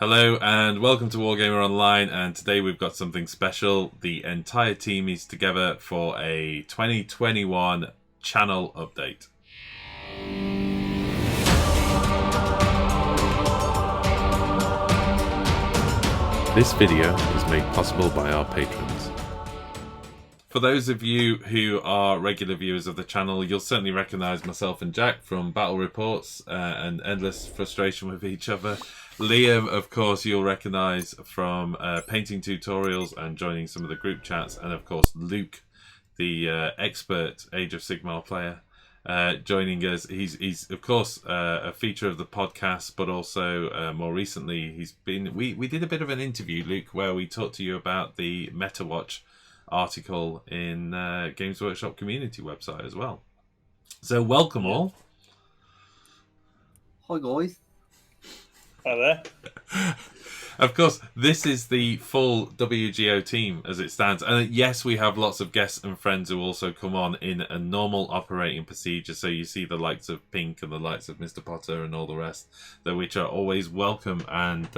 Hello and welcome to WargamerOnline, and today we've got something special. The entire team is together for a 2021 channel update. This video is made possible by our patrons. For those of you who are regular viewers of the channel, you'll certainly recognise myself and Jack from Battle Reports and endless frustration with each other. Liam, of course, you'll recognise from painting tutorials and joining some of the group chats. And, of course, Luke, the expert Age of Sigmar player, joining us. He's of course, a feature of the podcast, but also more recently, he's been... We did a bit of an interview, Luke, where we talked to you about the MetaWatch article in Games Workshop community website as well. So, welcome all. Hi, guys. Hi there. Of course, this is the full WGO team as it stands. And yes, we have lots of guests and friends who also come on in a normal operating procedure. So you see the likes of Pink and the likes of Mr. Potter and all the rest, which are always welcome. And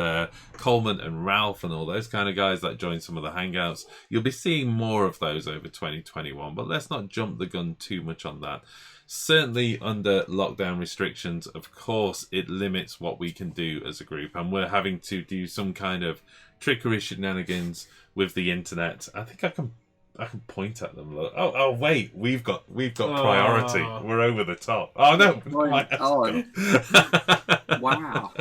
Coleman and Ralph and all those kind of guys that join some of the Hangouts. You'll be seeing more of those over 2021. But let's not jump the gun too much on that. Certainly under lockdown restrictions, of course, it limits what we can do as a group, and we're having to do some kind of trickery shenanigans with the internet. I think I can point at them. Oh wait, we've got priority. We're over the top. Oh no! Wow.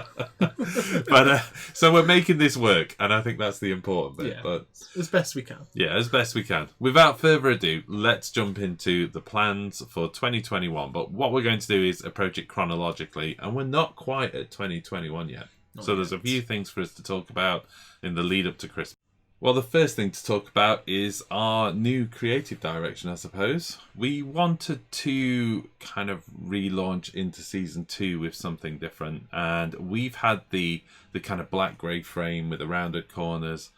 But so we're making this work, and I think that's the important bit. Yeah, but as best we can. Yeah, as best we can. Without further ado, let's jump into the plans for 2021. But what we're going to do is approach it chronologically, and we're not quite at 2021 yet. So there's a few things for us to talk about in the lead up to Christmas. Well, the first thing to talk about is our new creative direction, I suppose. We wanted to kind of relaunch into Season 2 with something different. And we've had the kind of black-grey frame with the rounded corners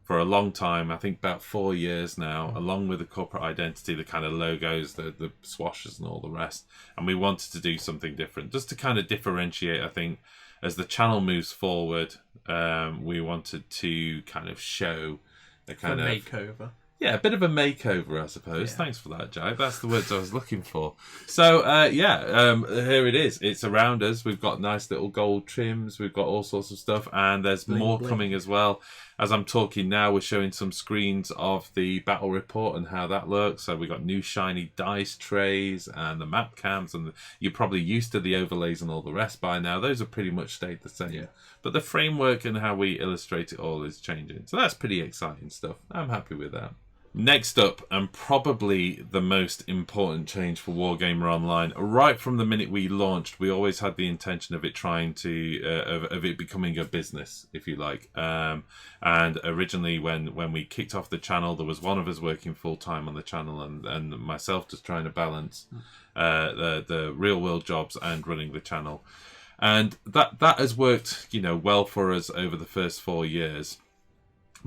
for a long time. I think about 4 years now, along with the corporate identity, the kind of logos, the swashes and all the rest. And we wanted to do something different, just to kind of differentiate, I think, as the channel moves forward. We wanted to kind of show a kind of makeover. Yeah, a bit of a makeover, I suppose. Yeah. Thanks for that, Jai. That's the words I was looking for. So, here it is. It's around us. We've got nice little gold trims. We've got all sorts of stuff. And there's more coming as well. As I'm talking now, we're showing some screens of the battle report and how that looks. So we've got new shiny dice trays and the map cams. And you're probably used to the overlays and all the rest by now. Those have pretty much stayed the same. Yeah. But the framework and how we illustrate it all is changing. So that's pretty exciting stuff. I'm happy with that. Next up, and probably the most important change for WargamerOnline, right from the minute we launched, we always had the intention of it trying to, of it becoming a business, if you like. And originally, when we kicked off the channel, there was one of us working full time on the channel, and myself just trying to balance the real world jobs and running the channel. And that has worked, well for us over the first 4 years.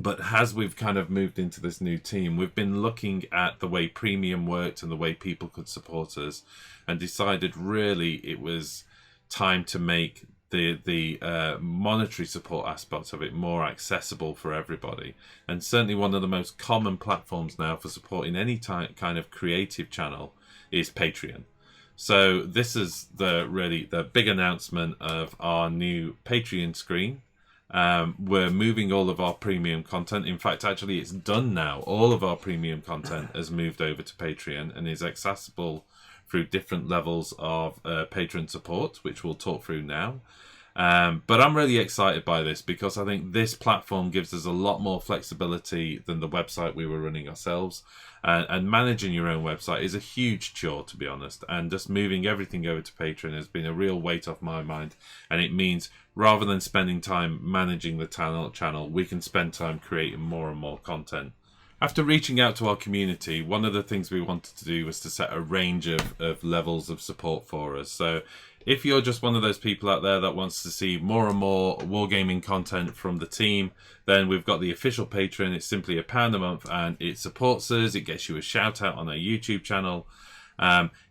But as we've kind of moved into this new team, we've been looking at the way premium worked and the way people could support us, and decided really it was time to make the monetary support aspect of it more accessible for everybody. And certainly one of the most common platforms now for supporting any kind of creative channel is Patreon. So this is the big announcement of our new Patreon screen. We're moving all of our premium content. In fact, actually, it's done now. All of our premium content has moved over to Patreon and is accessible through different levels of patron support, which we'll talk through now. But I'm really excited by this because I think this platform gives us a lot more flexibility than the website we were running ourselves. And managing your own website is a huge chore, to be honest. And just moving everything over to Patreon has been a real weight off my mind. And it means rather than spending time managing the channel, we can spend time creating more and more content. After reaching out to our community, one of the things we wanted to do was to set a range of levels of support for us. So if you're just one of those people out there that wants to see more and more wargaming content from the team, then we've got the official Patreon. It's simply £1 a month and it supports us. It gets you a shout out on our YouTube channel.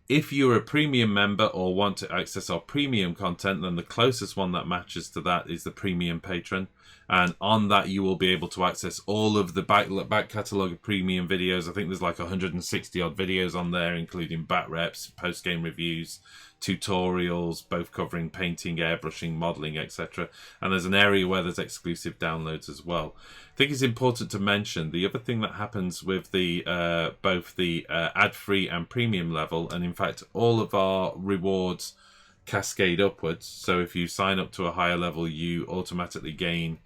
If you're a premium member or want to access our premium content, then the closest one that matches to that is the premium patron. And on that, you will be able to access all of the back catalogue of premium videos. I think there's like 160 odd videos on there, including bat reps, post-game reviews, tutorials, both covering painting, airbrushing, modelling, etc. And there's an area where there's exclusive downloads as well. I think it's important to mention the other thing that happens with the both the ad-free and premium level, and in fact all of our rewards cascade upwards. So if you sign up to a higher level, you automatically gain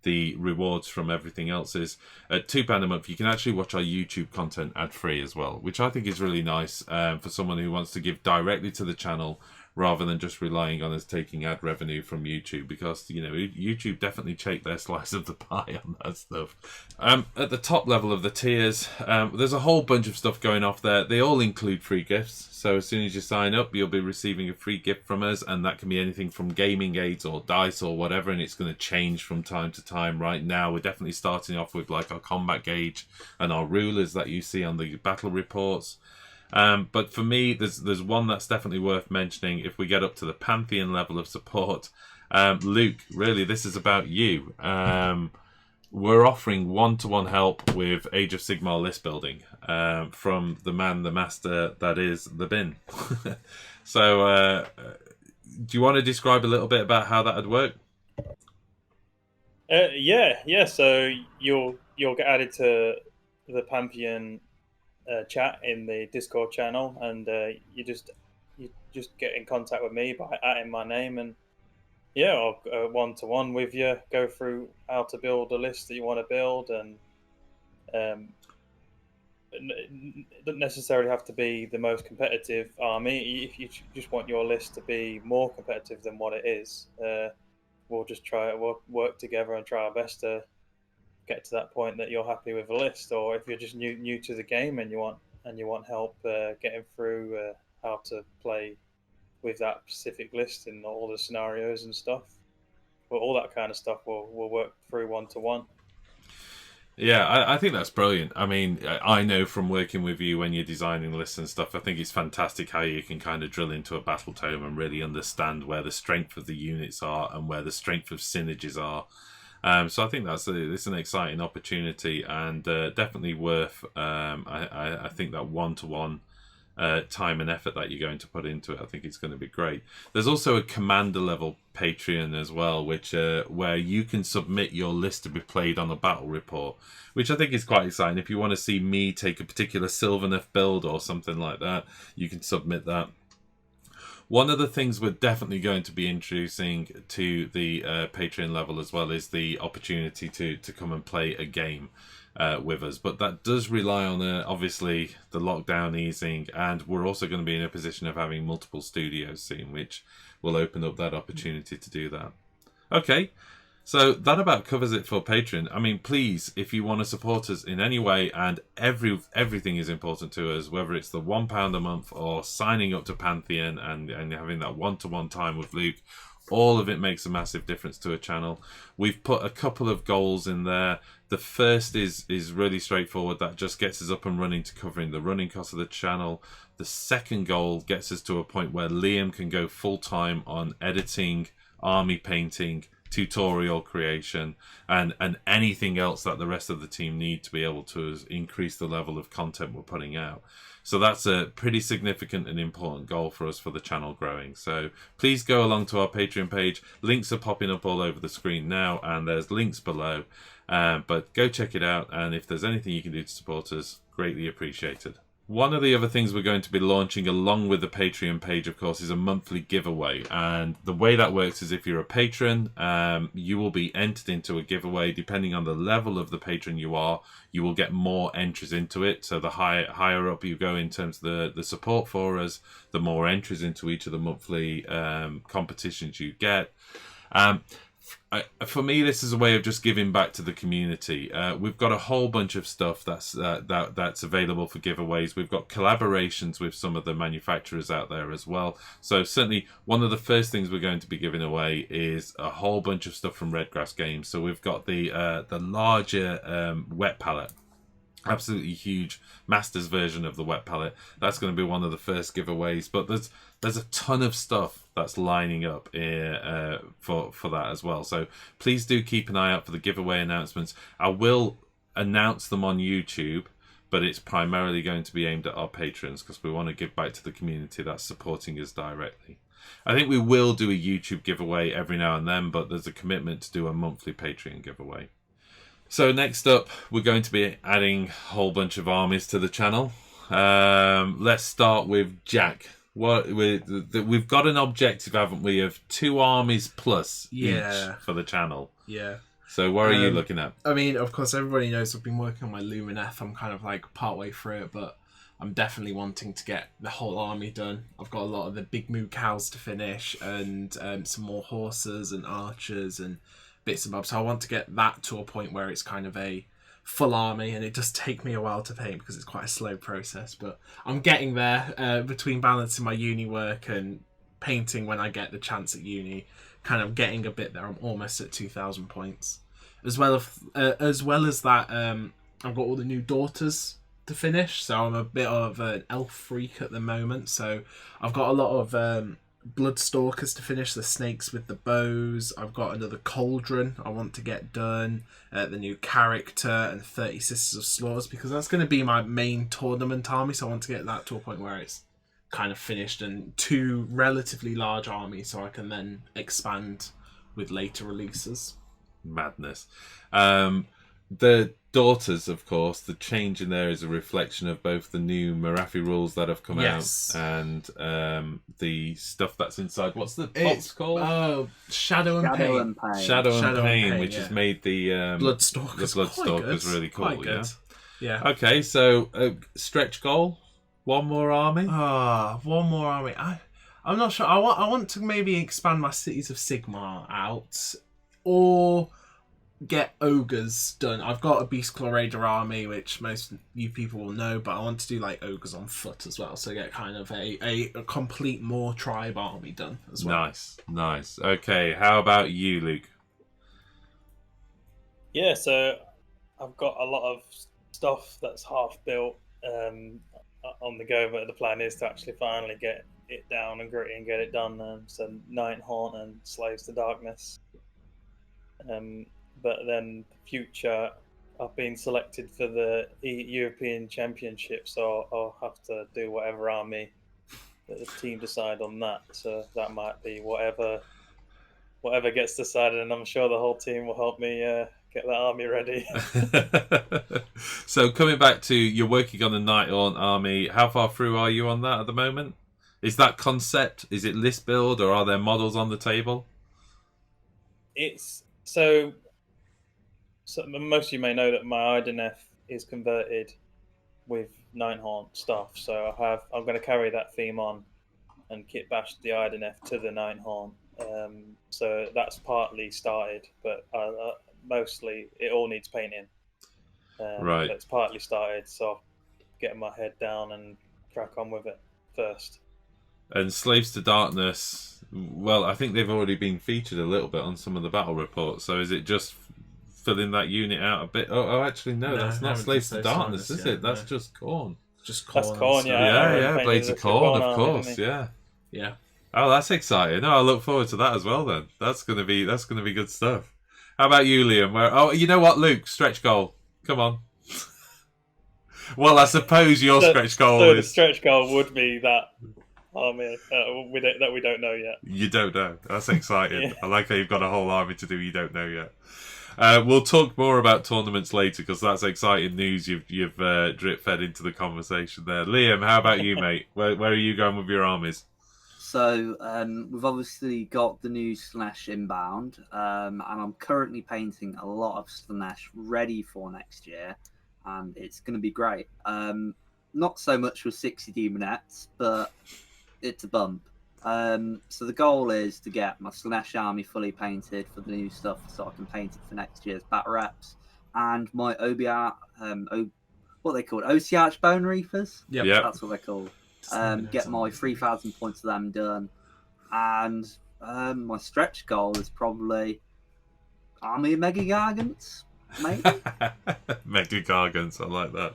the rewards from everything else. Is at £2 a month you can actually watch our YouTube content ad-free as well, which I think is really nice for someone who wants to give directly to the channel rather than just relying on us taking ad revenue from YouTube, because you know YouTube definitely take their slice of the pie on that stuff. At the top level of the tiers, there's a whole bunch of stuff going off there. They all include free gifts. So as soon as you sign up, you'll be receiving a free gift from us, and that can be anything from gaming aids or dice or whatever, and it's going to change from time to time. Right now, we're definitely starting off with like our combat gauge and our rulers that you see on the battle reports. But for me, there's one that's definitely worth mentioning. If we get up to the Pantheon level of support, Luke, really, this is about you. We're offering one-to-one help with Age of Sigmar list building from the man, the master that is the bin. So, do you want to describe a little bit about how that would work? Yeah. So you'll get added to the Pantheon chat in the Discord channel, and you just get in contact with me by adding my name, and yeah, I'll go one-to-one with you, go through how to build a list that you want to build, and it doesn't necessarily have to be the most competitive army. If you just want your list to be more competitive than what it is, we'll just we'll work together and try our best to get to that point that you're happy with a list. Or if you're just new to the game and you want help getting through how to play with that specific list and all the scenarios and stuff, well, all that kind of stuff we'll work through one-to-one. Yeah, I think that's brilliant. I mean, I know from working with you when you're designing lists and stuff, I think it's fantastic how you can kind of drill into a battle tome and really understand where the strength of the units are and where the strength of synergies are. So I think it's an exciting opportunity, and definitely worth, I think that one-to-one time and effort that you're going to put into it. I think it's going to be great. There's also a commander level Patreon as well, which where you can submit your list to be played on a battle report, which I think is quite exciting. If you want to see me take a particular Sylvaneth build or something like that, you can submit that. One of the things we're definitely going to be introducing to the Patreon level as well is the opportunity to come and play a game with us. But that does rely on, obviously, the lockdown easing, and we're also going to be in a position of having multiple studios soon, which will open up that opportunity to do that. Okay, so that about covers it for Patreon. I mean, please, if you want to support us in any way, and everything is important to us, whether it's the £1 a month or signing up to Pantheon and having that one-to-one time with Luke, all of it makes a massive difference to a channel. We've put a couple of goals in there. The first is really straightforward. That just gets us up and running to covering the running costs of the channel. The second goal gets us to a point where Liam can go full-time on editing, army painting, tutorial creation, and anything else that the rest of the team need to be able to increase the level of content we're putting out. So that's a pretty significant and important goal for us for the channel growing. So please go along to our Patreon page. Links are popping up all over the screen now, and there's links below. But go check it out, and if there's anything you can do to support us, greatly appreciated. One of the other things we're going to be launching along with the Patreon page, of course, is a monthly giveaway. And the way that works is if you're a patron, you will be entered into a giveaway. Depending on the level of the patron you are, you will get more entries into it. So the higher up you go in terms of the support for us, the more entries into each of the monthly competitions you get. For me, this is a way of just giving back to the community. We've got a whole bunch of stuff that's available for giveaways. We've got collaborations with some of the manufacturers out there as well. So certainly one of the first things we're going to be giving away is a whole bunch of stuff from Redgrass Games. So we've got the larger wet palette. absolutely huge Masters version of the wet palette. That's going to be one of the first giveaways. But there's a ton of stuff that's lining up here for that as well. So please do keep an eye out for the giveaway announcements. I will announce them on YouTube, but it's primarily going to be aimed at our patrons because we want to give back to the community that's supporting us directly. I think we will do a YouTube giveaway every now and then, but there's a commitment to do a monthly Patreon giveaway. So next up, we're going to be adding a whole bunch of armies to the channel. Let's start with Jack. We've got an objective, haven't we, of 2 armies plus each for the channel. Yeah. So what are you looking at? I mean, of course, everybody knows I've been working on my Lumineth. I'm kind of like partway through it, but I'm definitely wanting to get the whole army done. I've got a lot of the big moo cows to finish and some more horses and archers and bits and bobs. So I want to get that to a point where it's kind of a full army, and it does take me a while to paint because it's quite a slow process, but I'm getting there between balancing my uni work and painting when I get the chance at uni. Kind of getting a bit there. I'm almost at 2,000 points. As well as that, I've got all the new daughters to finish, so I'm a bit of an elf freak at the moment. So I've got a lot of Bloodstalkers to finish, the snakes with the bows. I've got another Cauldron I want to get done, the new character, and 30 Sisters of Slaughters, because that's going to be my main tournament army, so I want to get that to a point where it's kind of finished, and 2 relatively large armies so I can then expand with later releases. Madness. The daughters, of course, the change in there is a reflection of both the new Marathi rules that have come out and the stuff that's inside. What's the box called? Oh, Shadow and Pain. Shadow and Pain, which has made the Bloodstalkers really cool. Quite good. Yeah. Okay, so stretch goal. One more army? One more army. I'm not sure. I want to maybe expand my Cities of Sigmar out, or get ogres done. I've got a Beastclaw Raider army, which most you people will know, but I want to do like ogres on foot as well, so get kind of a complete more tribe army done as well. Nice. Okay, how about you, Luke? Yeah, so I've got a lot of stuff that's half built on the go, but the plan is to actually finally get it down and gritty and get it done. So Night Haunt and Slaves to Darkness. But then future, I've been selected for the European Championship, so I'll have to do whatever army that the team decide on that. So that might be whatever gets decided, and I'm sure the whole team will help me get that army ready. So coming back to, you're working on the Night Haunt army. How far through are you on that at the moment? Is that concept? Is it list build, or are there models on the table? It's so most of you may know that my Idenef is converted with Night Haunt stuff. So I'm going to carry that theme on and kit bash the Idenef to the Night Haunt. So that's partly started, but mostly it all needs painting. Right. But it's partly started, so getting my head down and crack on with it first. And Slaves to Darkness, well, I think they've already been featured a little bit on some of the battle reports. So is it just filling that unit out a bit? Oh, actually, no, that's not Slaves to Darkness, is it? That's just Khorne. Just Khorne. That's Khorne, Yeah, Blades of Khorne, of course, yeah. Oh, that's exciting. Oh, I look forward to that as well. Then that's gonna be good stuff. How about you, Liam? Oh, you know what, Luke? Stretch goal. Come on. Well, I suppose your stretch goal is... the stretch goal would be that army that we don't know yet. You don't know. That's exciting. Yeah. I like how you've got a whole army to do you don't know yet. We'll talk more about tournaments later because that's exciting news you've drip fed into the conversation there. Liam, how about you, mate? Where are you going with your armies? So we've obviously got the new Slanesh inbound, and I'm currently painting a lot of Slanesh ready for next year, and it's going to be great. Not so much with 60 Demonettes, but it's a bump. So the goal is to get my Slanesh army fully painted for the new stuff, so I can paint it for next year's battle reps, and my OBR, what are they called? OC Bone Reapers? Yep. That's what they're called. Get my 3,000 points of them done, and my stretch goal is probably army of Mega Gargants. maybe. Mega Gargants, I like that.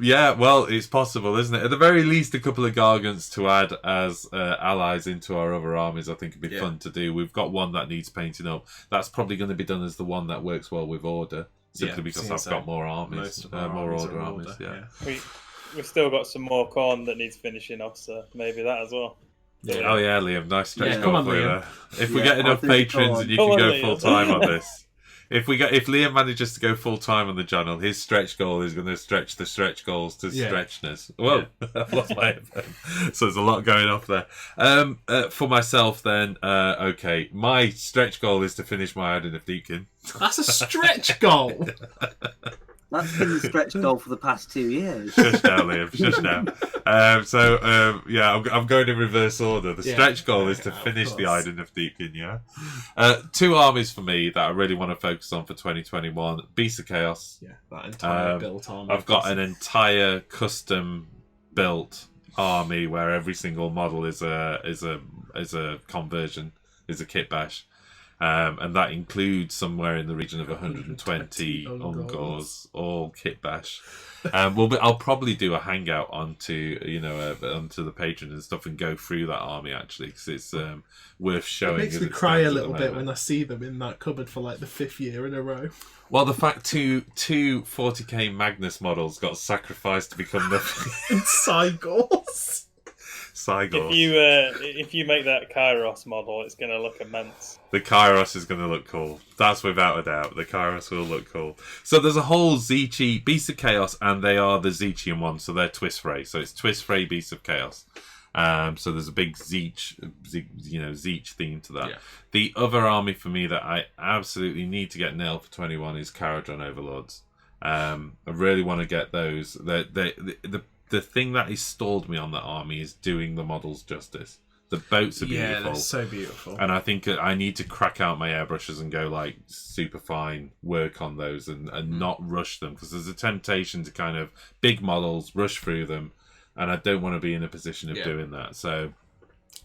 Yeah, well, it's possible, isn't it? At the very least, a couple of Gargants to add as allies into our other armies, I think would be fun to do. We've got one that needs painting up. That's probably going to be done as the one that works well with Order, simply because I've got more armies, more Order armies. Yeah. We've still got some more corn that needs finishing off, so maybe that as well. Yeah. Oh yeah, Liam, nice stretch come goal on, for you Liam. there. If we get enough patrons and you can go full time on this. If Liam manages to go full time on the channel, his stretch goal is going to stretch the stretch goals to stretchness. Whoa, I've lost my headphone. So there's a lot going off there. For myself, then, okay, my stretch goal is to finish my Iden of Deacon. That's a stretch goal. That's been the stretch goal for the past 2 years. Shush now, Liam. Shush now. I'm going in reverse order. The stretch goal is to finish the Iden of Deacon, yeah? 2 armies for me that I really want to focus on for 2021. Beast of Chaos. Yeah, that entire built army. I've got an entire custom built army where every single model is a conversion, is a kit bash. And that includes somewhere in the region of 120 Ungors, all kit bash. I'll probably do a hangout onto the Patreon and stuff and go through that army actually because it's worth showing. It makes me cry a little bit when I see them in that cupboard for like the 5th year in a row. Well, the fact two 40k Magnus models got sacrificed to become the Cygors. If you make that Kairos model, it's going to look immense. The Kairos is going to look cool. That's without a doubt. The Kairos will look cool. So there's a whole Zechi Beast of Chaos, and they are the Zechian ones, so they're Twist Fray. So it's Twist Fray Beast of Chaos. So there's a big Zeech theme to that. Yeah. The other army for me that I absolutely need to get nailed for 21 is Caradron Overlords. I really want to get those. The thing that has stalled me on that army is doing the models justice. The boats are beautiful. Yeah, they're so beautiful. And I think I need to crack out my airbrushes and go like super fine work on those and not rush them because there's a temptation to kind of big models, rush through them. And I don't want to be in a position of doing that. So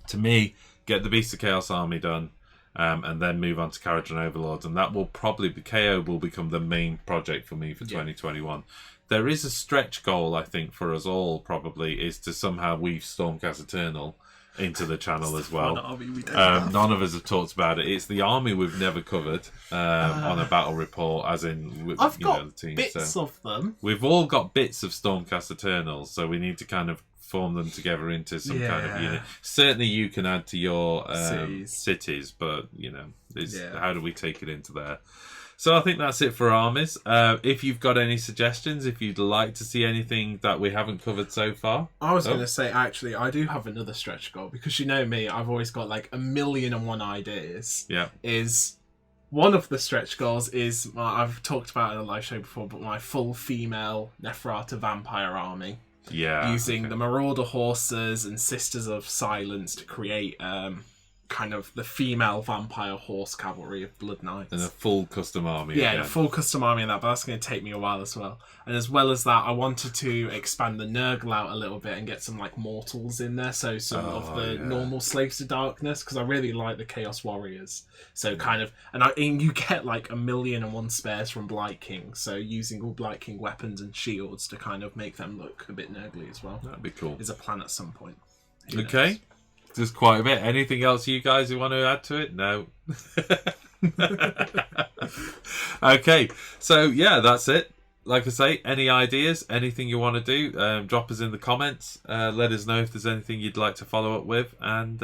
to me, get the Beast of Chaos army done and then move on to Caradron Overlords. And that will probably be, KO will become the main project for me for 2021. There is a stretch goal, I think, for us all, probably, is to somehow weave Stormcast Eternal into the channel as well. None of us have talked about it. It's the army we've never covered on a battle report, as in I've got the team. Bits of them. We've all got bits of Stormcast Eternals, so we need to kind of form them together into some kind of unit. Certainly you can add to your cities, but, how do we take it into there? So I think that's it for armies. If you've got any suggestions, if you'd like to see anything that we haven't covered so far. I was going to say, actually, I do have another stretch goal because you know me, I've always got like 1,000,001 ideas. Yeah. One of the stretch goals is, I've talked about it in a live show before, but my full female Neferata vampire army. Yeah. Using the Marauder horses and Sisters of Silence to create kind of the female vampire horse cavalry of Blood Knights. And a full custom army. Yeah, a full custom army and that, but that's going to take me a while as well. And as well as that, I wanted to expand the Nurgle out a little bit and get some like mortals in there, so some of the normal Slaves to Darkness, because I really like the Chaos Warriors. So kind of, and you get like 1,000,001 spares from Blight King, so using all Blight King weapons and shields to kind of make them look a bit Nurgly as well. That'd be cool. Is a plan at some point. Okay. There's quite a bit. Anything else you guys who want to add to it? No. Okay. So, yeah, that's it. Like I say, any ideas, anything you want to do, drop us in the comments. Let us know if there's anything you'd like to follow up with. And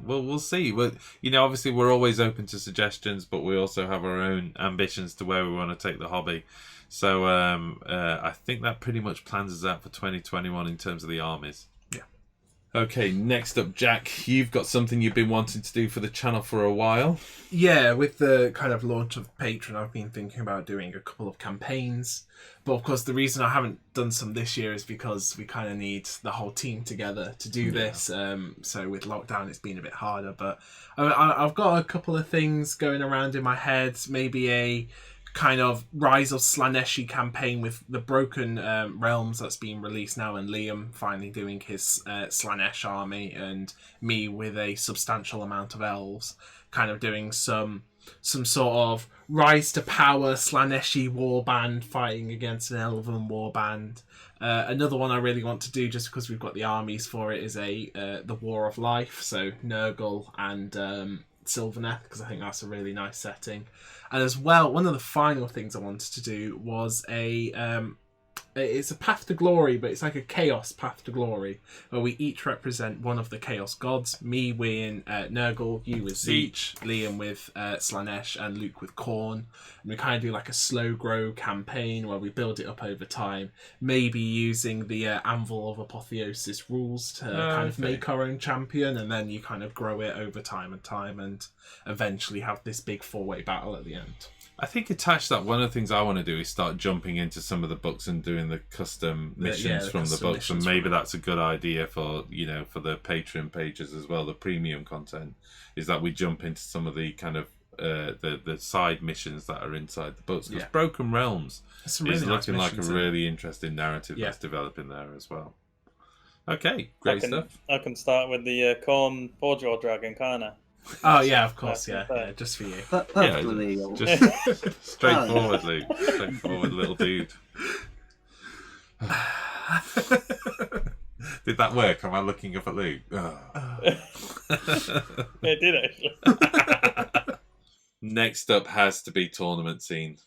we'll see. Obviously, we're always open to suggestions, but we also have our own ambitions to where we want to take the hobby. So I think that pretty much plans us out for 2021 in terms of the armies. Okay, next up, Jack, you've got something you've been wanting to do for the channel for a while. Yeah, with the kind of launch of Patreon, I've been thinking about doing a couple of campaigns. But of course, the reason I haven't done some this year is because we kind of need the whole team together to do this. So with lockdown, it's been a bit harder. But I've got a couple of things going around in my head. Maybe a kind of Rise of Slaneshi campaign with the Broken Realms that's being released now, and Liam finally doing his Slanesh army, and me with a substantial amount of elves, kind of doing some some sort of rise to power Slaneshi warband fighting against an elven warband. Another one I really want to do, just because we've got the armies for it, is the War of Life. So Nurgle and Sylvaneth, because I think that's a really nice setting. And as well, one of the final things I wanted to do was it's a path to glory, but it's like a chaos path to glory, where we each represent one of the chaos gods. Me with Nurgle, you with Zeech, Liam with Slanesh, and Luke with Khorne. And we kind of do like a slow grow campaign where we build it up over time, maybe using the Anvil of Apotheosis rules to kind of make our own champion, and then you kind of grow it over time and eventually have this big 4-way battle at the end. I think attached to that, one of the things I want to do is start jumping into some of the books and doing the custom missions from the books, and maybe that's a good idea for for the Patreon pages as well. The premium content is that we jump into some of the kind of the side missions that are inside the books, because Broken Realms is looking like a really interesting narrative that's developing there as well. Okay, great stuff. I can start with the Khorne Forgeworld Dragon, can't I? Oh yeah, of course, yeah, just for you. Perfectly legal. Just straightforward, Luke. Straightforward little dude. Did that work? Am I looking up at Luke? Oh. It did actually. Next up has to be tournament scene.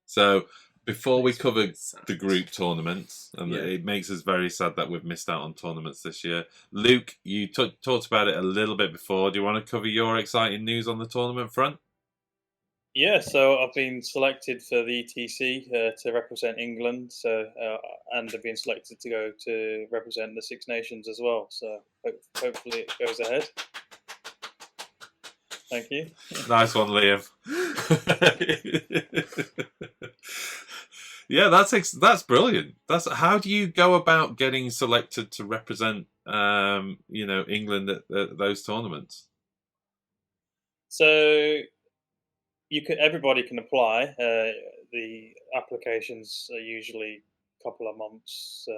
So before we cover the group tournaments, and it makes us very sad that we've missed out on tournaments this year. Luke, you talked about it a little bit before. Do you want to cover your exciting news on the tournament front? Yeah, so I've been selected for the ETC to represent England, and I've been selected to go to represent the Six Nations as well. So hopefully it goes ahead. Thank you. Nice one, Liam. Yeah, that's brilliant. How do you go about getting selected to represent, England at those tournaments? So everybody can apply. The applications are usually a couple of months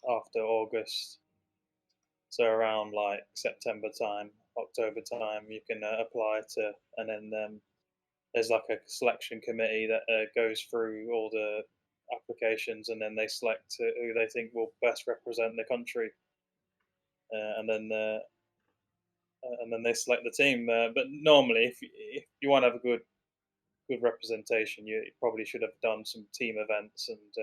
after August, so around like September time, October time, you can apply to, and then there's like a selection committee that goes through all the applications, and then they select who they think will best represent the country, and then they select the team. But normally, if you want to have a good representation, you probably should have done some team events and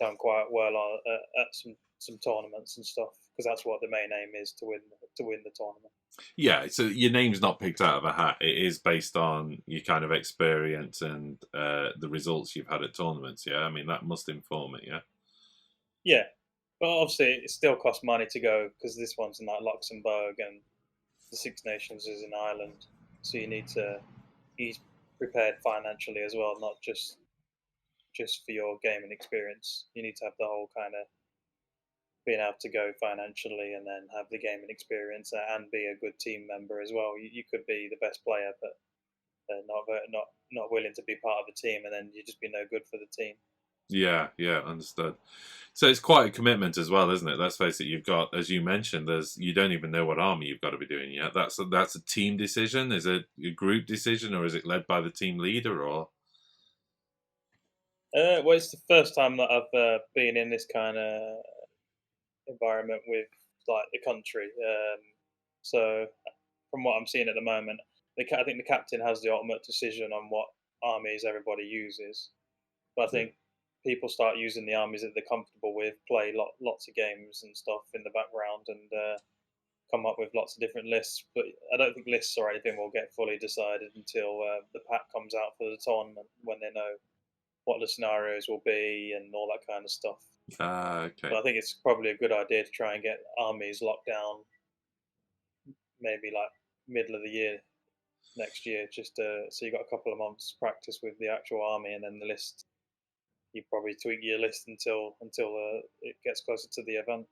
done quite well at some tournaments and stuff, because that's what the main aim is, to win the tournament. Yeah, so your name's not picked out of a hat. It is based on your kind of experience and the results you've had at tournaments. Yeah, I mean that must inform it. Yeah. Yeah, but obviously it still costs money to go, because this one's in like Luxembourg and the Six Nations is in Ireland. So you need to be prepared financially as well, not just for your gaming experience. You need to have the whole kind of being able to go financially, and then have the gaming experience and be a good team member as well. You could be the best player, but not willing to be part of a team, and then you just be no good for the team. Yeah, understood. So it's quite a commitment as well, isn't it? Let's face it. You've got, as you mentioned, you don't even know what army you've got to be doing yet. That's a team decision. Is it a group decision, or is it led by the team leader, or? Well, it's the first time that I've been in this kind of environment with like the country. So from what I'm seeing at the moment, I think the captain has the ultimate decision on what armies everybody uses. But I think people start using the armies that they're comfortable with, play lots of games and stuff in the background, and come up with lots of different lists. But I don't think lists or anything will get fully decided until the pack comes out for the tournament, when they know what the scenarios will be and all that kind of stuff. Okay. But I think it's probably a good idea to try and get armies locked down maybe like middle of the year next year, just so you got a couple of months practice with the actual army, and then the list, you probably tweak your list until it gets closer to the event.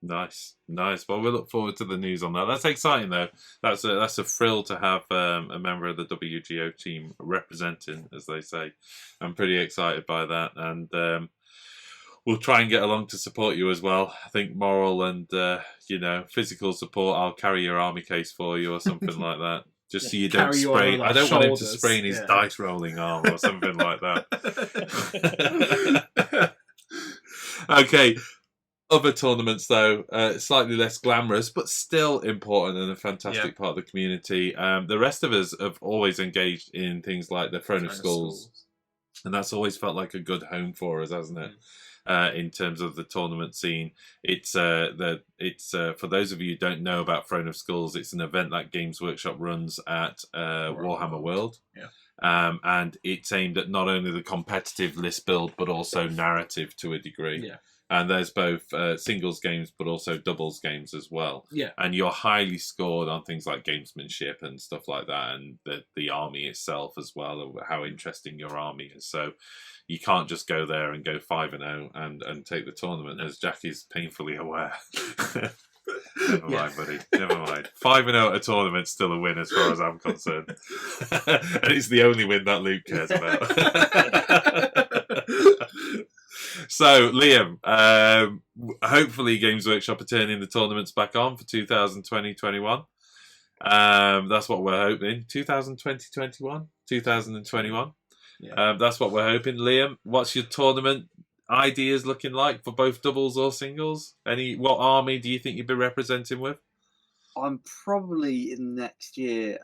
Nice. Well, we look forward to the news on that. That's exciting, though. That's a thrill to have a member of the WGO team representing, as they say. I'm pretty excited by that, and we'll try and get along to support you as well. I think moral and physical support. I'll carry your army case for you or something like that. just so you don't Carry you on sprain. our I don't want him to shoulders. sprain his Yeah. dice rolling arm or something like that. Okay. Other tournaments, though, slightly less glamorous, but still important and a fantastic part of the community. The rest of us have always engaged in things like the Throne of Skulls, and that's always felt like a good home for us, hasn't it? In terms of the tournament scene, it's for those of you who don't know about Throne of Skulls, it's an event that Games Workshop runs at Warhammer World. And it's aimed at not only the competitive list build, but also narrative to a degree. Yeah. And there's both singles games, but also doubles games as well. Yeah. And you're highly scored on things like gamesmanship and stuff like that, and the army itself as well, or how interesting your army is. So you can't just go there and go 5-0 and take the tournament, as Jack is painfully aware. Never mind, buddy. Never mind. 5-0 at a tournament's still a win as far as I'm concerned. And it's the only win that Luke cares about. So, Liam, hopefully Games Workshop are turning the tournaments back on for 2020-21. That's what we're hoping. 2020-21? 2021? Yeah. That's what we're hoping. Liam, what's your tournament ideas looking like for both doubles or singles? What army do you think you'd be representing with? I'm probably in next year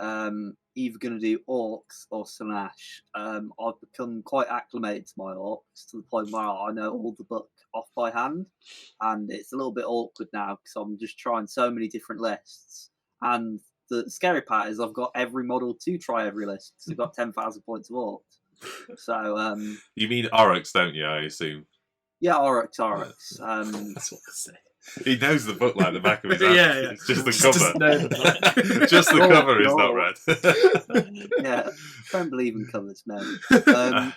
either going to do orcs or Slaanesh. I've become quite acclimated to my orcs to the point where I know all the book off by hand, and it's a little bit awkward now because I'm just trying so many different lists. And the scary part is I've got every model to try every list. So I've got 10,000 points of orcs. So you mean Oryx, don't you? I assume. Yeah, Oryx. That's what I say. He knows the book like the back of his hand. Yeah. It's just the Just cover. know the book. Just the cover is not read. Yeah, don't believe in covers, man. But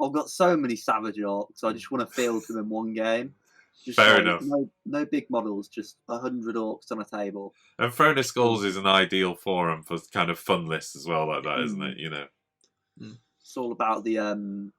I've got so many Savage Orcs, I just want to field them in one game. Just Fair enough. No big models, just 100 orcs on a table. And Throne of Skulls is an ideal forum for kind of fun lists as well, like that, isn't it? You know, it's all about the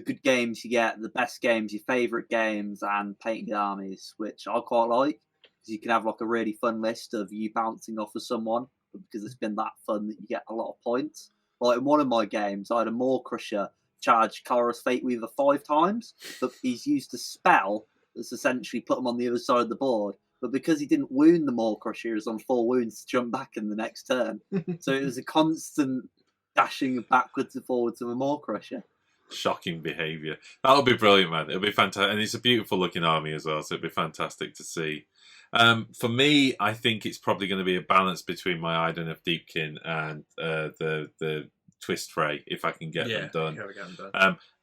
good games you get, the best games, your favourite games, and painting armies, which I quite like, because you can have like a really fun list of you bouncing off of someone, but because it's been that fun that you get a lot of points. Like in one of my games, I had a Maw Crusher charge Kara's Fate Weaver 5 times, but he's used a spell that's essentially put him on the other side of the board. But because he didn't wound the Maw Crusher, he was on 4 wounds to jump back in the next turn. So it was a constant dashing backwards and forwards of a Maw Crusher. shocking behaviour. That'll be brilliant, man. It'll be fantastic. And it's a beautiful looking army as well, so it'll be fantastic to see. For me, I think it's probably going to be a balance between my Iden of Deepkin and the Twist Fray, if I can get them done.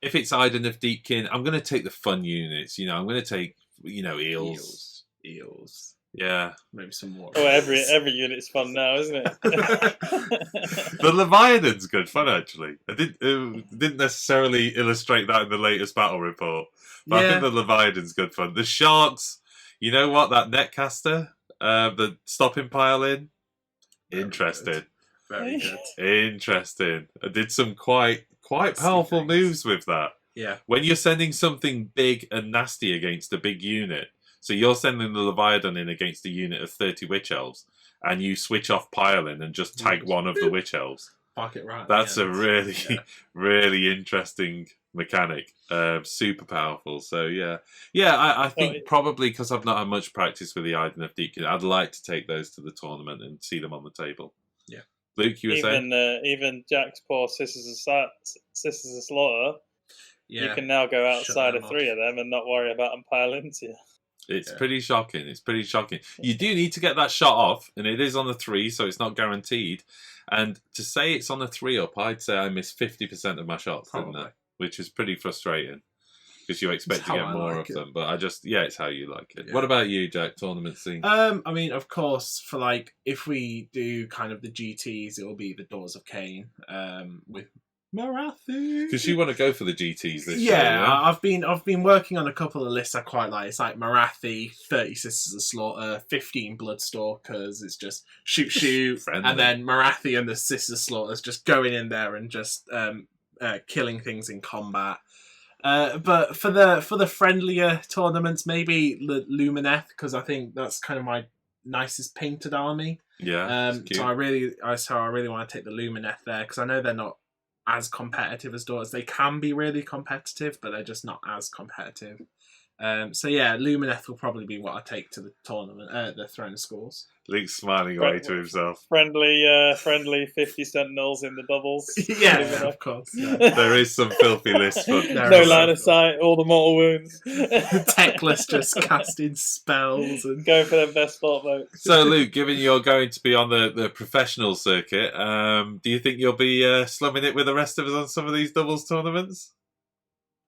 If it's Iden of Deepkin, I'm going to take the fun units. You know, I'm going to take, eels. Yeah. Maybe some more. Oh, every unit's fun now, isn't it? The Leviathan's good fun, actually. I didn't necessarily illustrate that in the latest battle report, but I think the Leviathan's good fun. The Sharks, you know what? That Netcaster, the stopping pile in, interesting. Very good. Interesting. I did some quite powerful moves with that. Yeah. When you're sending something big and nasty against a big unit, so you're sending the Leviathan in against a unit of 30 Witch Elves, and you switch off piling and just tag one of the Witch Elves. Park it right. That's a really, really interesting mechanic. Super powerful. So, yeah. Yeah, I think probably because I've not had much practice with the Iden of Deacon, I'd like to take those to the tournament and see them on the table. Yeah. Luke, you were saying? Even Jack's poor Sisters of Slaughter, you can now go outside of 3 of them and not worry about them piling into you. It's pretty shocking. It's pretty shocking. You do need to get that shot off, and it is on the 3, so it's not guaranteed. And to say it's on the 3-up, I'd say I missed 50% of my shots, didn't I? Which is pretty frustrating, because you expect to get more of them. But it's how you like it. Yeah. What about you, Jack? Tournament scene? I mean, of course, for if we do kind of the GTs, it will be the Doors of Cain with Marathi, because you want to go for the GTs this year. Yeah, I've been working on a couple of lists I quite like. It's like Marathi, 30 Sisters of Slaughter, 15 Bloodstalkers. It's just shoot, and then Marathi and the Sisters of Slaughters just going in there and just killing things in combat. But for the friendlier tournaments, maybe Lumineth, because I think that's kind of my nicest painted army. Yeah. It's cute. So I really want to take the Lumineth there because I know they're not as competitive as daughters. They can be really competitive, but they're just not as competitive. So yeah, Lumineth will probably be what I take to the tournament, the Throne of Skulls. Luke's smiling away to himself. Friendly 50 Sentinels in the doubles. Yeah, of course. Yeah. There is some filthy list fun. No line of sight, all the mortal wounds. Techless just casting spells and going for their best spot vote. So, Luke, given you're going to be on the professional circuit, do you think you'll be slumming it with the rest of us on some of these doubles tournaments?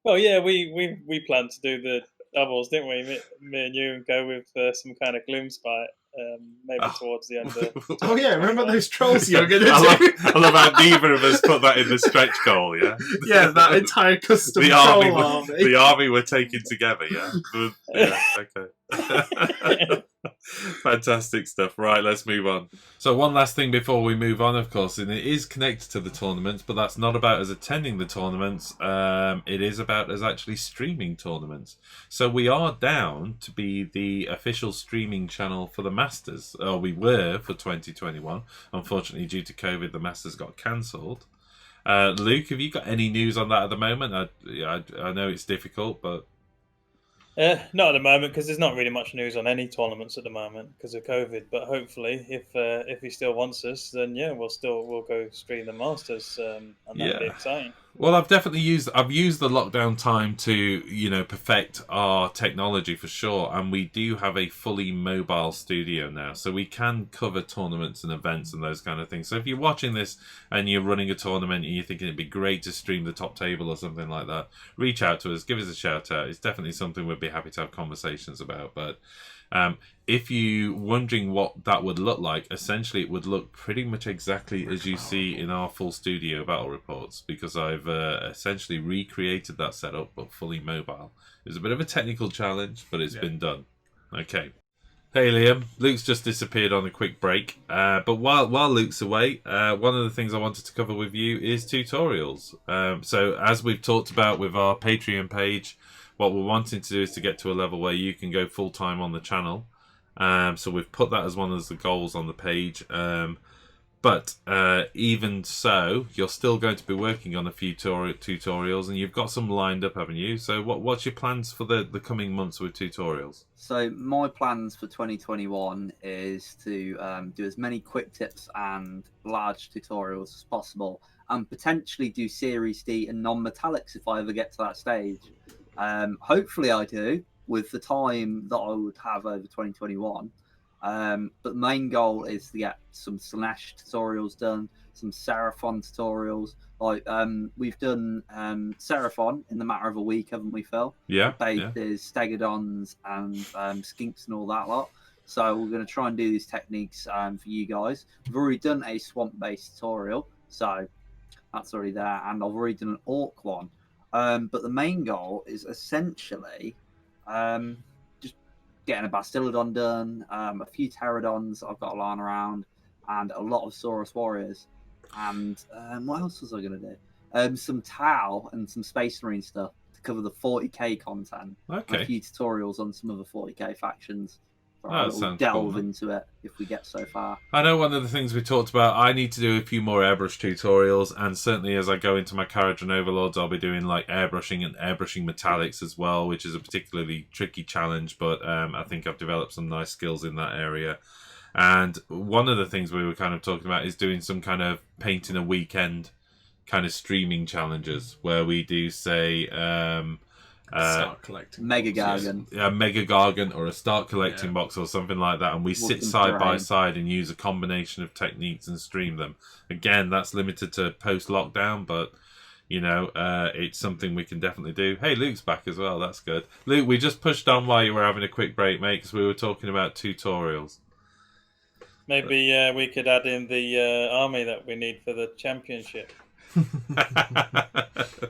Well, yeah, we planned to do the doubles, didn't we? Me and you, and go with some kind of gloom spite. Maybe towards the end of... Oh yeah, remember those trolls you were going to do? I love how neither of us put that in the stretch goal, yeah? Yeah, that entire custom troll army. The army we're taking together, yeah? Yeah, okay. Fantastic stuff. Right, let's move on. So one last thing before we move on, of course, and it is connected to the tournaments, but that's not about us attending the tournaments. It is about us actually streaming tournaments. So we are down to be the official streaming channel for the Masters. Or we were for 2021. Unfortunately, due to COVID, the Masters got cancelled. Luke, have you got any news on that at the moment? I know it's difficult, but... not at the moment, because there's not really much news on any tournaments at the moment because of COVID. But hopefully, if he still wants us, then yeah, we'll go stream the Masters, and that'll be exciting. Well, I've used the lockdown time to perfect our technology for sure, and we do have a fully mobile studio now, so we can cover tournaments and events and those kind of things. So if you're watching this and you're running a tournament and you're thinking it'd be great to stream the top table or something like that, reach out to us, give us a shout out. It's definitely something we'd be happy to have conversations about. But if you're wondering what that would look like, essentially it would look pretty much exactly as you see in our full studio battle reports, because I've essentially recreated that setup but fully mobile. It was a bit of a technical challenge, but it's been done. Okay. Hey Liam, Luke's just disappeared on a quick break, but while Luke's away, one of the things I wanted to cover with you is tutorials. So as we've talked about with our Patreon page, what we're wanting to do is to get to a level where you can go full-time on the channel. So we've put that as one of the goals on the page. But even so, you're still going to be working on a few tutorials, and you've got some lined up, haven't you? So what's your plans for the coming months with tutorials? So my plans for 2021 is to do as many quick tips and large tutorials as possible, and potentially do Series D and non-metallics if I ever get to that stage. Hopefully I do, with the time that I would have over 2021. But the main goal is to get some Slanesh tutorials done, some Seraphon tutorials. Like we've done Seraphon in the matter of a week, haven't we, Phil? Yeah. Bases, Stegodons, and Skinks and all that lot. So we're going to try and do these techniques for you guys. We've already done a swamp-based tutorial, so that's already there, and I've already done an orc one. But the main goal is essentially just getting a Bastillodon done, a few Pterodons I've got lying around, and a lot of Saurus Warriors. And what else was I going to do? Some Tau and some Space Marine stuff to cover the 40k content. Okay. A few tutorials on some of the 40k factions. We'll delve into it if we get so far. I know one of the things we talked about, I need to do a few more airbrush tutorials, and certainly as I go into my Kharadron Overlords, I'll be doing like airbrushing and airbrushing metallics as well, which is a particularly tricky challenge, but I think I've developed some nice skills in that area. And one of the things we were kind of talking about is doing some kind of painting a weekend kind of streaming challenges, where we do, say... start collecting Mega Gargant. A Mega Gargant or a start collecting box or something like that, and we sit side by side and use a combination of techniques and stream them. Again, that's limited to post-lockdown, but it's something we can definitely do. Hey, Luke's back as well, that's good. Luke, we just pushed on while you were having a quick break, mate, because we were talking about tutorials. Maybe we could add in the army that we need for the championship.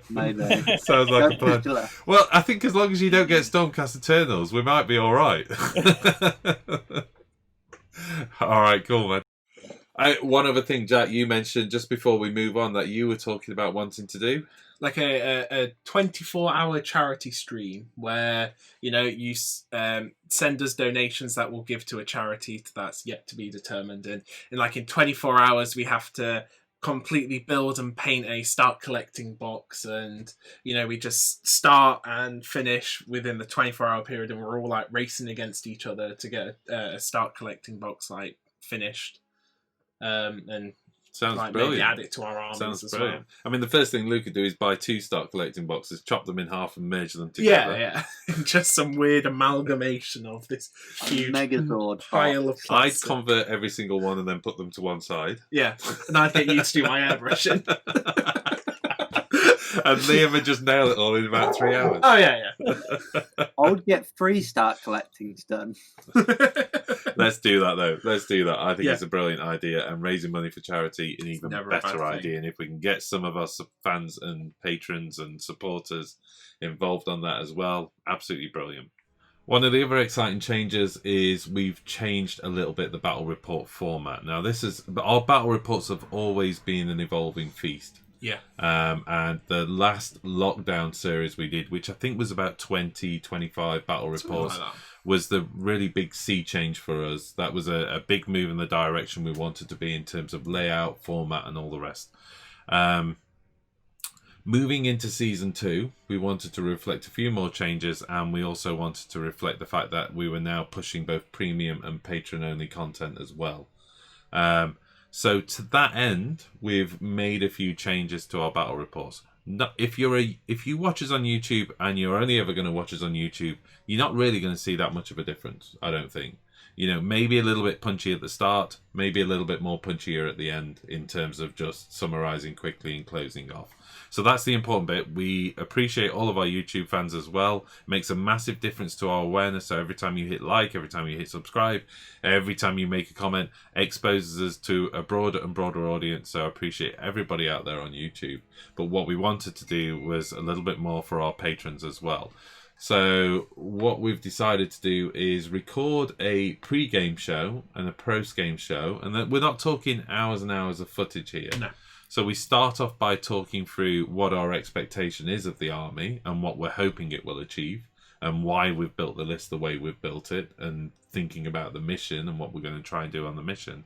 Maybe. Sounds like a plan. Well, I think as long as you don't get Stormcast Eternals, we might be all right. All right, cool, man. One other thing, Jack, you mentioned just before we move on that you were talking about wanting to do. Like a 24-hour charity stream where, you send us donations that we'll give to a charity that's yet to be determined. And in 24 hours, we have to completely build and paint a start collecting box. And, we just start and finish within the 24-hour period. And we're all like racing against each other to get a start collecting box like finished. And sounds like brilliant. Maybe add it to our armies as brilliant. well. I mean, the first thing Luke could do is buy 2 start collecting boxes, chop them in half, and merge them together. Yeah. Just some weird amalgamation of this huge Megazord pile of I'd plastic. convert every single one and then put them to one side. Yeah, and I'd get you to do my airbrushing. And Liam would just nail it all in about 3 hours. Oh yeah. I would get 3 start collectings done. Let's do that, though. Let's do that. I think Yeah. it's a brilliant idea, and raising money for charity an even never a bad better thing. idea. And if we can get some of our fans and patrons and supporters involved on that as well, absolutely brilliant. One of the other exciting changes is we've changed a little bit the battle report format. Now, our battle reports have always been an evolving feast. Yeah. And the last lockdown series we did, which I think was about 20-25 battle reports, Like that. was the really big sea change for us. That was a big move in the direction we wanted to be in terms of layout, format, and all the rest. Moving into season 2, we wanted to reflect a few more changes, and we also wanted to reflect the fact that we were now pushing both premium and patron-only content as well. So to that end, we've made a few changes to our battle reports. If you watch us on YouTube and you're only ever going to watch us on YouTube, you're not really going to see that much of a difference, I don't think. Maybe a little bit punchy at the start, maybe a little bit more punchier at the end in terms of just summarizing quickly and closing off. So that's the important bit. We appreciate all of our YouTube fans as well. It makes a massive difference to our awareness. So every time you hit like, every time you hit subscribe, every time you make a comment, it exposes us to a broader and broader audience. So I appreciate everybody out there on YouTube. But what we wanted to do was a little bit more for our patrons as well. So what we've decided to do is record a pre-game show and a post-game show. And then we're not talking hours and hours of footage here. No. So we start off by talking through what our expectation is of the army and what we're hoping it will achieve and why we've built the list the way we've built it and thinking about the mission and what we're going to try and do on the mission.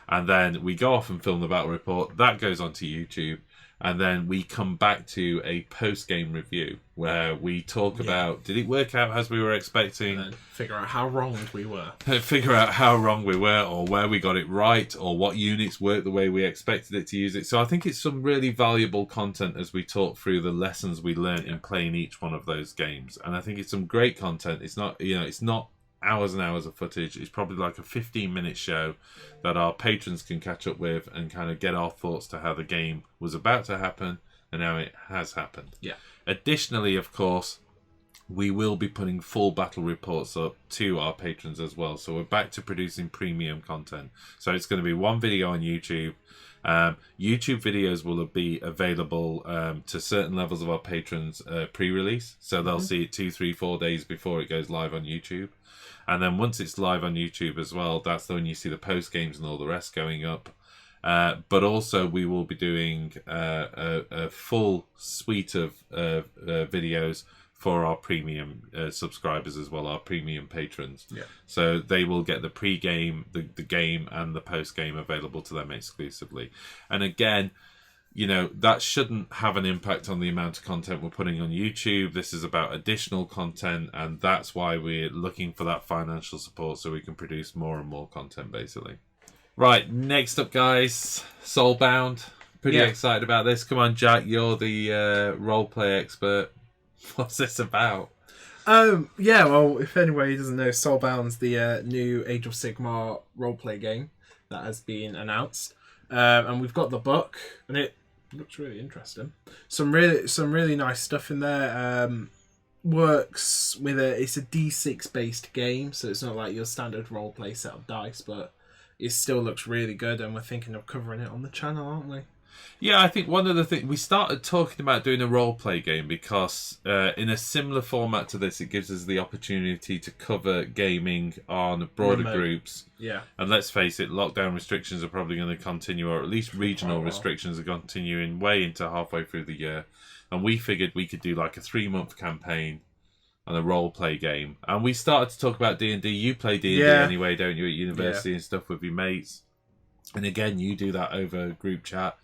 And then we go off and film the battle report. That goes onto YouTube. And then we come back to a post-game review where we talk about, did it work out as we were expecting? And then figure out how wronged we were. Figure out how wrong we were or where we got it right or what units worked the way we expected it to use it. So I think it's some really valuable content as we talk through the lessons we learned in playing each one of those games. And I think it's some great content. It's not, it's not hours and hours of footage. It's probably like a 15-minute show that our patrons can catch up with and kind of get our thoughts to how the game was about to happen and how it has happened. Yeah. Additionally, of course, we will be putting full battle reports up to our patrons as well. So we're back to producing premium content. So it's going to be one video on YouTube. YouTube videos will be available to certain levels of our patrons pre-release. So they'll see it 2, 3, 4 days before it goes live on YouTube. And then once it's live on YouTube as well, that's when you see the post games and all the rest going up. But also we will be doing a full suite of videos for our premium subscribers as well, our premium patrons. Yeah. So they will get the pre-game, the game, and the post-game available to them exclusively. And again, that shouldn't have an impact on the amount of content we're putting on YouTube. This is about additional content, and that's why we're looking for that financial support so we can produce more and more content, basically. Right, next up, guys, Soulbound. Pretty excited about this. Come on, Jack, you're the roleplay expert. What's this about? Well, if anybody doesn't know, Soulbounds, the new Age of Sigmar roleplay game that has been announced. And we've got the book, and it looks really interesting. Some really nice stuff in there. Works with it's a D6 based game, so it's not like your standard roleplay set of dice, but it still looks really good, and we're thinking of covering it on the channel, aren't we? Yeah, I think one of the things we started talking about doing a role play game because in a similar format to this, it gives us the opportunity to cover gaming on broader groups. Yeah. And let's face it, lockdown restrictions are probably going to continue, or at least regional restrictions are continuing way into halfway through the year. And we figured we could do like a 3-month campaign and a role play game. And we started to talk about D&D. You play D&D anyway, don't you, at university and stuff with your mates. And again, you do that over group chat.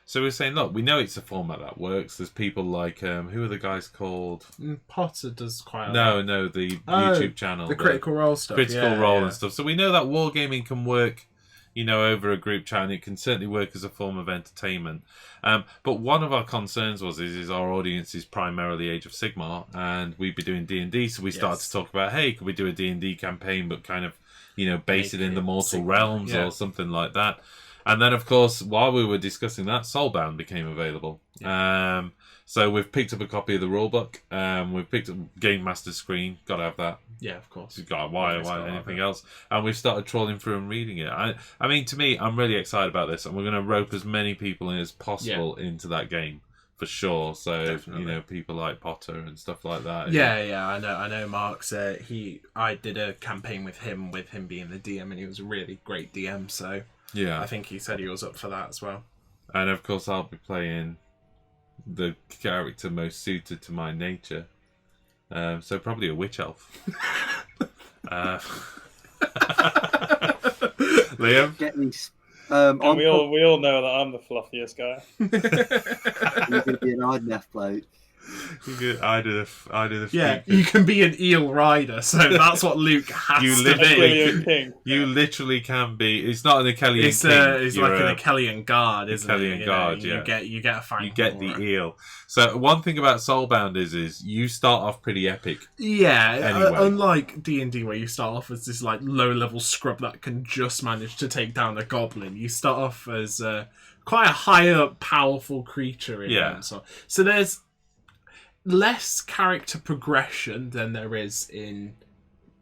So we're saying, look, we know it's a format that works. There's people like, who are the guys called? Potter does quite a lot. No, the YouTube channel. The Critical Role stuff. Critical Role and stuff. So we know that wargaming can work, over a group chat, and it can certainly work as a form of entertainment. But one of our concerns is our audience is primarily Age of Sigmar, and we'd be doing D&D, so we started to talk about, hey, could we do a D&D campaign, but kind of, base it in the mortal Sigmar, realms or something like that. And then, of course, while we were discussing that, Soulbound became available. Yeah. So we've picked up a copy of the rulebook. We've picked up Game Master Screen. Got to have that. Yeah, of course. You've got why anything else? And we've started trawling through and reading it. I mean, to me, I'm really excited about this, and we're going to rope as many people in as possible into that game for sure. So definitely. People like Potter and stuff like that. Yeah, I know. Mark's. I did a campaign with him being the DM, and he was a really great DM. So. Yeah, I think he said he was up for that as well. And of course, I'll be playing the character most suited to my nature. So probably a witch elf. Liam? Get these. We all know that I'm the fluffiest guy. You're going to be an IDNF bloke. I did a yeah, you can be an eel rider, so that's what Luke has to be. King. You literally can be. It's not an Achillean It's king. It's like an Achillean guard, isn't it? Achillean guard, yeah. You get a fang. You get the eel. So one thing about Soulbound is you start off pretty epic. Yeah, anyway. Unlike D&D where you start off as this like low-level scrub that can just manage to take down a goblin, you start off as quite a higher, powerful creature. So there's less character progression than there is in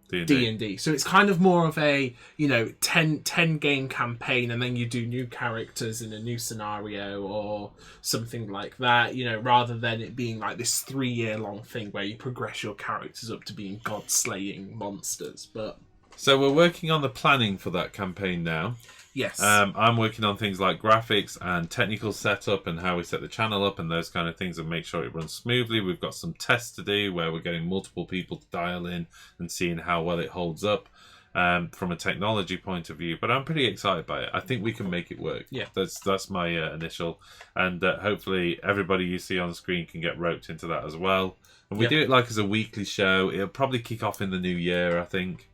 D&D. So it's kind of more of a 10 game campaign, and then you do new characters in a new scenario or something like that, rather than it being like this 3-year long thing where you progress your characters up to being god slaying monsters. But so we're working on the planning for that campaign now. yes, I'm working on things like graphics and technical setup and how we set the channel up and those kind of things and make sure it runs smoothly. We've got some tests to do where we're getting multiple people to dial in and seeing how well it holds up from a technology point of view. But I'm pretty excited by it. I think we can make it work. Yeah, that's my initial, and hopefully everybody you see on screen can get roped into that as well. And we do it like as a weekly show. It'll probably kick off in the new year, I think.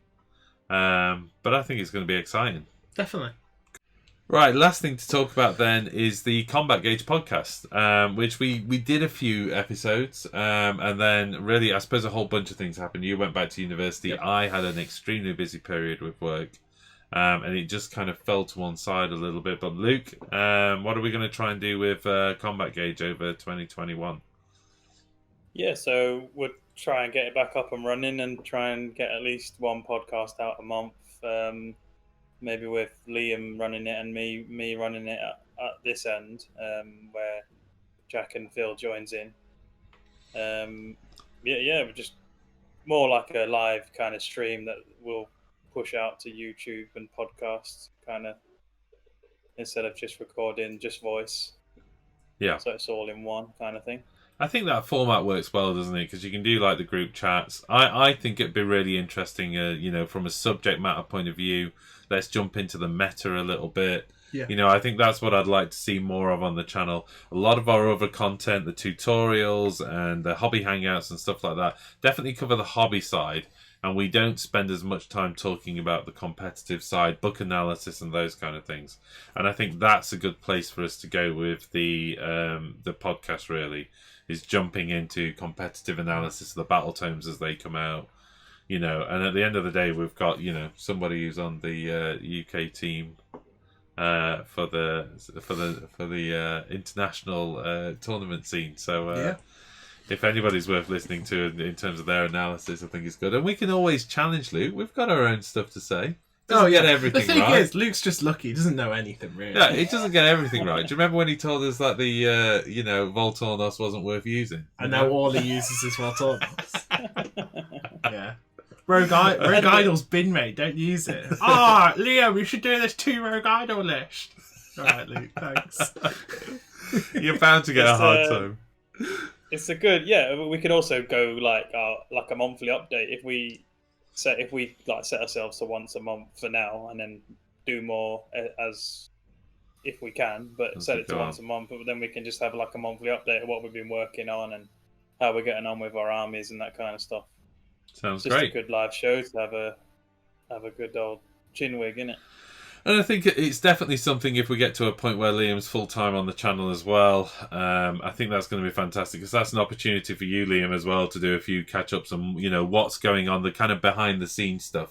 But I think it's going to be exciting. definitely. Right, last thing to talk about then is the Combat Gauge podcast, which we did a few episodes, and then really, I suppose a whole bunch of things happened. You went back to university. Yep. I had an extremely busy period with work, and it just kind of fell to one side a little bit. But Luke, what are we going to try and do with Combat Gauge over 2021? Yeah, so we'll try and get it back up and running and try and get at least one podcast out a month. Maybe with Liam running it and me running it at this end, where Jack and Phil joins in. Just more like a live kind of stream that we'll push out to YouTube and podcasts, kind of, instead of just recording just voice. Yeah. So it's all in one kind of thing. I think that format works well, doesn't it? Because you can do like the group chats. I think it'd be really interesting, from a subject matter point of view. Let's jump into the meta a little bit. Yeah. I think that's what I'd like to see more of on the channel. A lot of our other content, the tutorials and the hobby hangouts and stuff like that, definitely cover the hobby side. And we don't spend as much time talking about the competitive side, book analysis and those kind of things. And I think that's a good place for us to go with the podcast, really, is jumping into competitive analysis of the battle tomes as they come out. And at the end of the day, we've got, somebody who's on the UK team for the international tournament scene. So if anybody's worth listening to in terms of their analysis, I think it's good. And we can always challenge Luke. We've got our own stuff to say. doesn't get everything the thing right. is, Luke's just lucky. He doesn't know anything, really. Yeah, it doesn't get everything right. Do you remember when he told us that the Voltornos wasn't worth using? And now all he uses is Voltornos. Yeah. Rogue Idol's bin mate, don't use it. Leo, we should do this 2 Rogue Idol list. Alright, Luke, thanks. You're bound to get a hard time. It's a good, we could also go like a monthly update if we set ourselves to once a month for now, and then do more as if we can, but set it to once a month. But then we can just have like a monthly update of what we've been working on and how we're getting on with our armies and that kind of stuff. Sounds just great. A good live show to have a good old chinwig in it. And I think it's definitely something, if we get to a point where Liam's full-time on the channel as well, I think that's going to be fantastic, because that's an opportunity for you, Liam, as well, to do a few catch-ups on, what's going on, the kind of behind-the-scenes stuff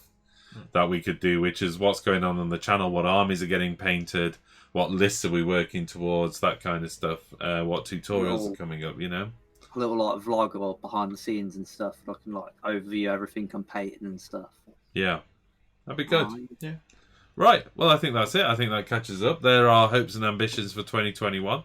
that we could do, which is what's going on the channel, what armies are getting painted, what lists are we working towards, that kind of stuff, what tutorials are coming up, A little like vlog about behind the scenes and stuff. I can like overview everything I'm painting and stuff. Yeah, that'd be good. Yeah. Right, well, I think that's it. I think that catches up. There are hopes and ambitions for 2021.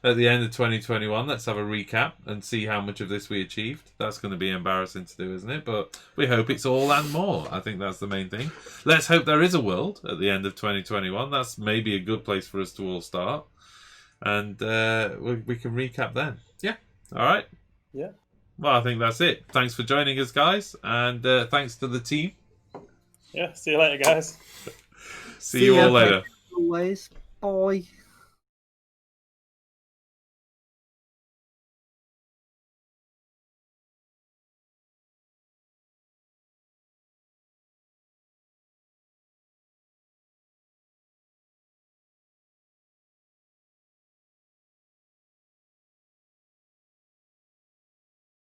At the end of 2021, let's have a recap and see how much of this we achieved. That's going to be embarrassing to do, isn't it? But we hope it's all and more. I think that's the main thing. Let's hope there is a world at the end of 2021. That's maybe a good place for us to all start. And we can recap then. Yeah. All right? Yeah. Well, I think that's it. Thanks for joining us, guys. And thanks to the team. Yeah, see you later, guys. See you all later. Always. Bye.